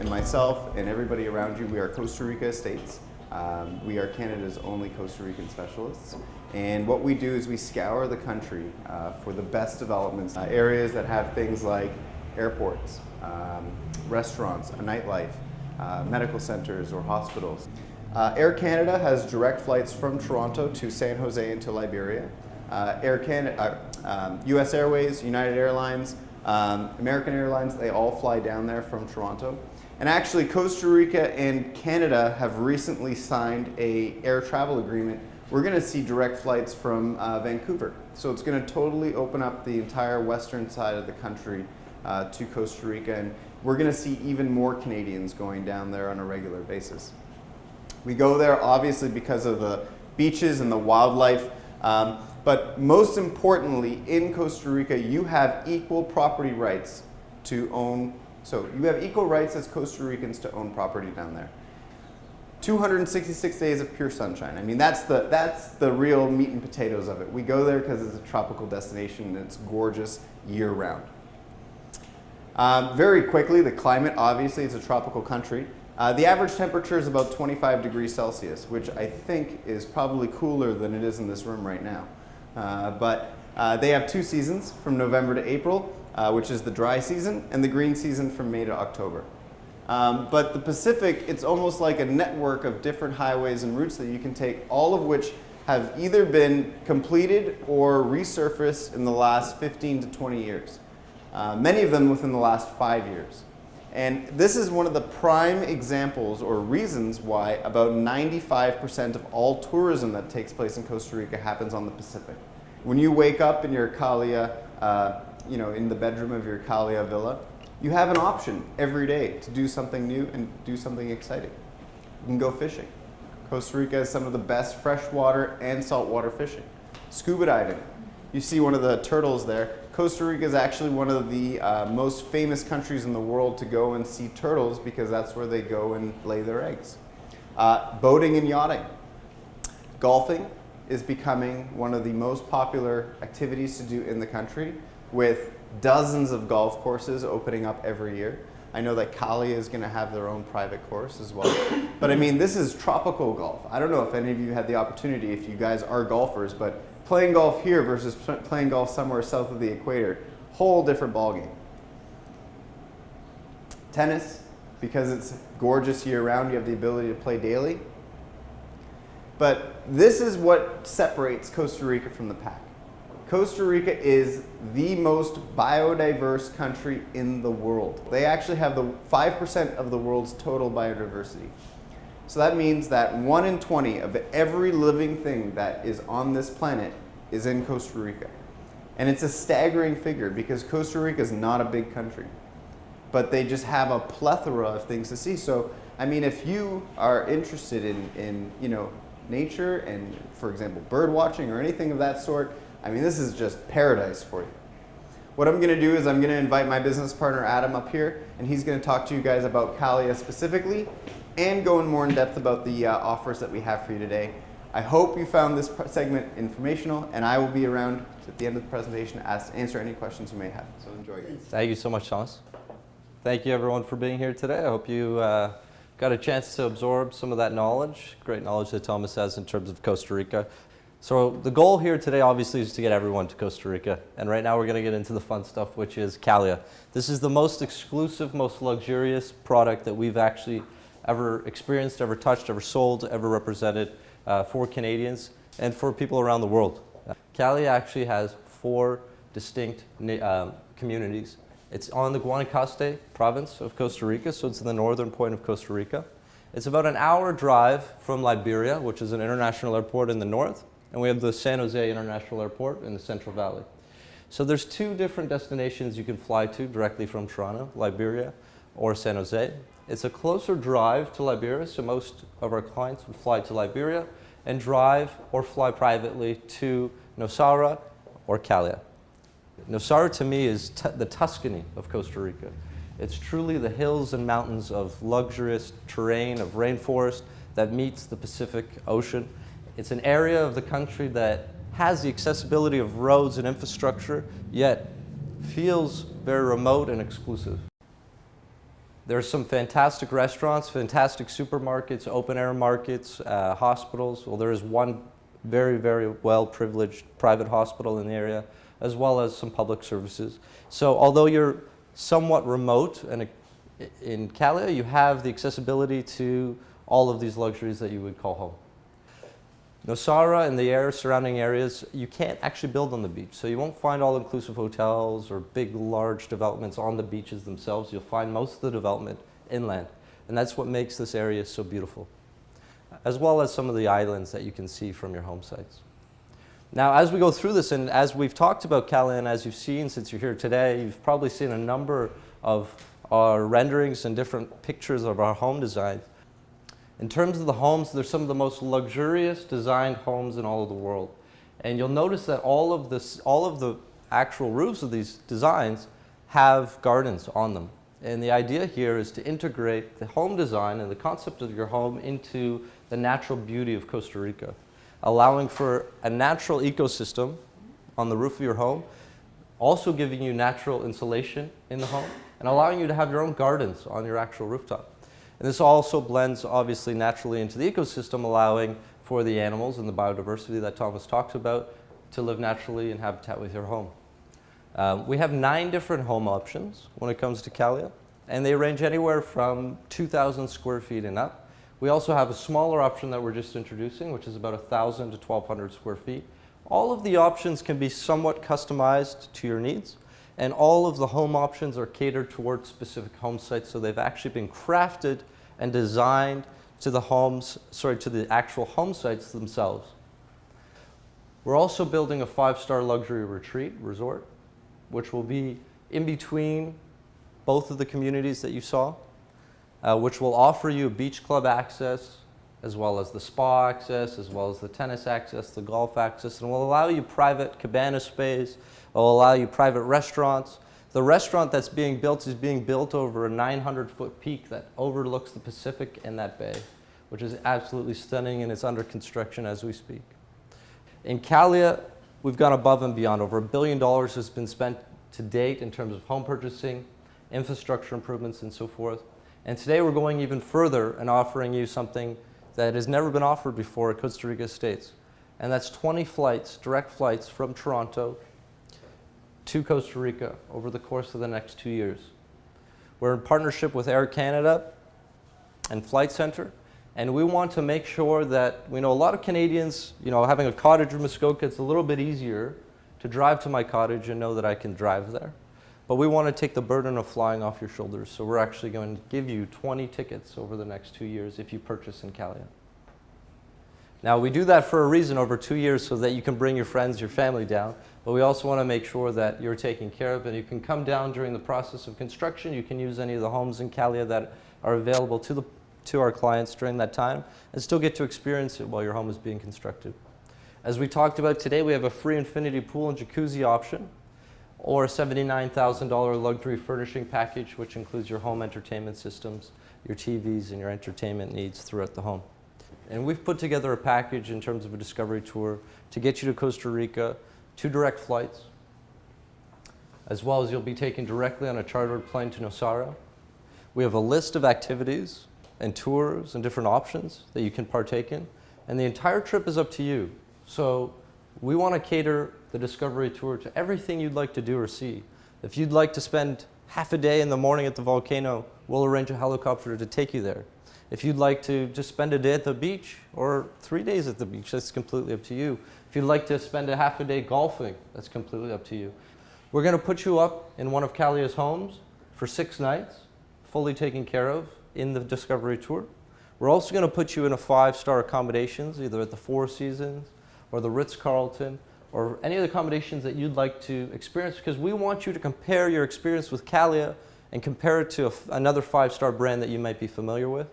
and myself and everybody around you, we are Costa Rica Estates. We are Canada's only Costa Rican specialists. And what we do is we scour the country for the best developments, areas that have things like airports, restaurants, a nightlife, medical centers or hospitals. Air Canada has direct flights from Toronto to San Jose and to Liberia. US Airways, United Airlines, American Airlines, they all fly down there from Toronto. And actually Costa Rica and Canada have recently signed an air travel agreement. We're going to see direct flights from Vancouver. So it's going to totally open up the entire western side of the country to Costa Rica, and we're going to see even more Canadians going down there on a regular basis. We go there obviously because of the beaches and the wildlife, but most importantly in Costa Rica you have equal property rights to own, so you have equal rights as Costa Ricans to own property down there. 266 days of pure sunshine. I mean, that's the real meat and potatoes of it. We go there because it's a tropical destination and it's gorgeous year round. Very quickly, the climate, obviously it's a tropical country. The average temperature is about 25 degrees Celsius, which I think is probably cooler than it is in this room right now. But they have 2 seasons, from November to April, which is the dry season, and the green season from May to October. But the Pacific, it's almost like a network of different highways and routes that you can take, all of which have either been completed or resurfaced in the last 15 to 20 years. Many of them within the last 5 years. And this is one of the prime examples or reasons why about 95% of all tourism that takes place in Costa Rica happens on the Pacific. When you wake up in your Kalia, in the bedroom of your Kalia villa, you have an option every day to do something new and do something exciting. You can go fishing. Costa Rica has some of the best freshwater and saltwater fishing. Scuba diving. You see one of the turtles there. Costa Rica is actually one of the most famous countries in the world to go and see turtles because that's where they go and lay their eggs. Boating and yachting. Golfing is becoming one of the most popular activities to do in the country, with dozens of golf courses opening up every year. I know that Kalia is going to have their own private course as well. But I mean, this is tropical golf. I don't know if any of you had the opportunity, if you guys are golfers, but playing golf here versus playing golf somewhere south of the equator, whole different ballgame. Tennis, because it's gorgeous year-round, you have the ability to play daily. But this is what separates Costa Rica from the pack. Costa Rica is the most biodiverse country in the world. They actually have the 5% of the world's total biodiversity. So that means that 1 in 20 of every living thing that is on this planet is in Costa Rica. And it's a staggering figure because Costa Rica is not a big country, but they just have a plethora of things to see. So, I mean, if you are interested in nature and, for example, bird watching or anything of that sort, I mean, this is just paradise for you. What I'm going to do is I'm going to invite my business partner Adam up here, and he's going to talk to you guys about Kalia specifically and go in more in depth about the offers that we have for you today. I hope you found this segment informational, and I will be around at the end of the presentation to answer any questions you may have. So enjoy, guys. Thank you so much, Thomas. Thank you, everyone, for being here today. I hope you got a chance to absorb some of that knowledge, great knowledge that Thomas has in terms of Costa Rica. So the goal here today, obviously, is to get everyone to Costa Rica. And right now we're going to get into the fun stuff, which is Kalia. This is the most exclusive, most luxurious product that we've actually ever experienced, ever touched, ever sold, ever represented for Canadians and for people around the world. Kalia actually has 4 distinct communities. It's on the Guanacaste province of Costa Rica, so it's in the northern point of Costa Rica. It's about an hour drive from Liberia, which is an international airport in the north, and we have the San Jose International Airport in the Central Valley. So there's 2 different destinations you can fly to directly from Toronto, Liberia or San Jose. It's a closer drive to Liberia, so most of our clients would fly to Liberia and drive or fly privately to Nosara or Kalia. Nosara to me is the Tuscany of Costa Rica. It's truly the hills and mountains of luxurious terrain, of rainforest that meets the Pacific Ocean. It's an area of the country that has the accessibility of roads and infrastructure, yet feels very remote and exclusive. There's some fantastic restaurants, fantastic supermarkets, open air markets, hospitals. Well, there is one very, very well-privileged private hospital in the area, as well as some public services. So although you're somewhat remote and in Kalia, you have the accessibility to all of these luxuries that you would call home. Nosara and the surrounding areas, you can't actually build on the beach. So you won't find all-inclusive hotels or big, large developments on the beaches themselves. You'll find most of the development inland. And that's what makes this area so beautiful, as well as some of the islands that you can see from your home sites. Now, as we go through this, and as we've talked about Kalia, and as you've seen since you're here today, you've probably seen a number of our renderings and different pictures of our home designs. In terms of the homes, they're some of the most luxurious designed homes in all of the world. And you'll notice that all of the actual roofs of these designs have gardens on them. And the idea here is to integrate the home design and the concept of your home into the natural beauty of Costa Rica, allowing for a natural ecosystem on the roof of your home, also giving you natural insulation in the home, and allowing you to have your own gardens on your actual rooftop. And this also blends obviously naturally into the ecosystem, allowing for the animals and the biodiversity that Thomas talks about to live naturally in habitat with your home. We have 9 different home options when it comes to Kalia, and they range anywhere from 2,000 square feet and up. We also have a smaller option that we're just introducing, which is about 1,000 to 1,200 square feet. All of the options can be somewhat customized to your needs. And all of the home options are catered towards specific home sites, so they've actually been crafted and designed to the actual home sites themselves. We're also building a 5-star luxury retreat resort, which will be in between both of the communities that you saw, which will offer you beach club access, as well as the spa access, as well as the tennis access, the golf access, and will allow you private cabana space. It will allow you private restaurants. The restaurant that's being built is being built over a 900-foot peak that overlooks the Pacific and that bay, which is absolutely stunning, and it's under construction as we speak. In Kalia, we've gone above and beyond. Over $1 billion has been spent to date in terms of home purchasing, infrastructure improvements, and so forth. And today we're going even further and offering you something that has never been offered before at Costa Rica Estates. And that's 20 flights, direct flights from Toronto to Costa Rica over the course of the next 2 years. We're in partnership with Air Canada and Flight Centre, and we want to make sure that we know a lot of Canadians, having a cottage in Muskoka, it's a little bit easier to drive to my cottage and know that I can drive there. But we want to take the burden of flying off your shoulders, so we're actually going to give you 20 tickets over the next 2 years if you purchase in Kalia. Now, we do that for a reason over 2 years so that you can bring your friends, your family down, but we also want to make sure that you're taken care of, and you can come down during the process of construction. You can use any of the homes in Kalia that are available to our clients during that time and still get to experience it while your home is being constructed. As we talked about today, we have a free infinity pool and jacuzzi option, or a $79,000 luxury furnishing package, which includes your home entertainment systems, your TVs, and your entertainment needs throughout the home. And we've put together a package in terms of a discovery tour to get you to Costa Rica, 2 direct flights, as well as you'll be taken directly on a chartered plane to Nosara. We have a list of activities and tours and different options that you can partake in, and the entire trip is up to you. So we want to cater the discovery tour to everything you'd like to do or see. If you'd like to spend half a day in the morning at the volcano, we'll arrange a helicopter to take you there. If you'd like to just spend a day at the beach or 3 days at the beach, that's completely up to you. If you'd like to spend a half a day golfing, that's completely up to you. We're going to put you up in one of Kalia's homes for 6 nights, fully taken care of in the discovery tour. We're also going to put you in a 5-star accommodations, either at the Four Seasons or the Ritz-Carlton, or any of the accommodations that you'd like to experience, because we want you to compare your experience with Kalia and compare it to another 5-star brand that you might be familiar with.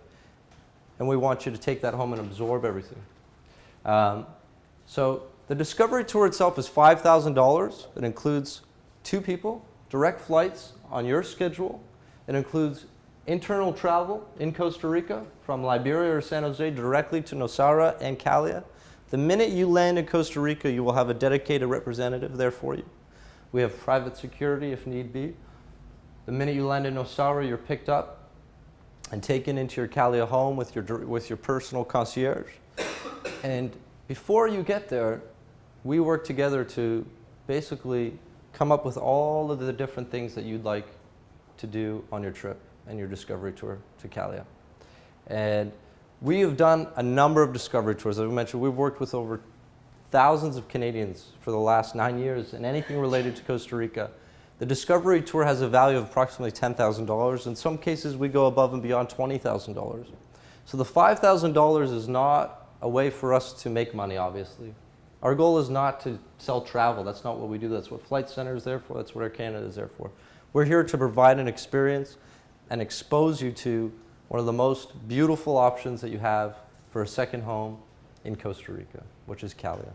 And we want you to take that home and absorb everything. So the discovery tour itself is $5,000. It includes 2 people, direct flights on your schedule. It includes internal travel in Costa Rica from Liberia or San Jose directly to Nosara and Kalia. The minute you land in Costa Rica, you will have a dedicated representative there for you. We have private security if need be. The minute you land in Nosara, you're picked up and taken into your Kalia home with your personal concierge. And before you get there, we work together to basically come up with all of the different things that you'd like to do on your trip and your discovery tour to Kalia. And we have done a number of discovery tours. As I mentioned, we've worked with over thousands of Canadians for the last 9 years, and anything related to Costa Rica. The discovery tour has a value of approximately $10,000. In some cases, we go above and beyond $20,000. So the $5,000 is not a way for us to make money, obviously. Our goal is not to sell travel. That's not what we do. That's what Flight Centre is there for. That's what Air Canada is there for. We're here to provide an experience and expose you to one of the most beautiful options that you have for a second home in Costa Rica, which is Kalia.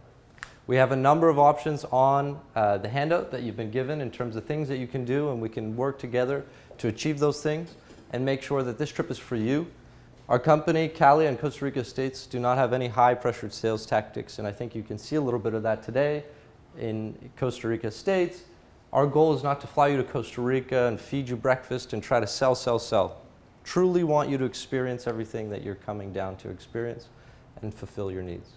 We have a number of options on the handout that you've been given in terms of things that you can do, and we can work together to achieve those things and make sure that this trip is for you. Our company, Kalia and Costa Rica Estates, do not have any high-pressured sales tactics, and I think you can see a little bit of that today in Costa Rica Estates. Our goal is not to fly you to Costa Rica and feed you breakfast and try to sell, sell, sell. Truly want you to experience everything that you're coming down to experience and fulfill your needs.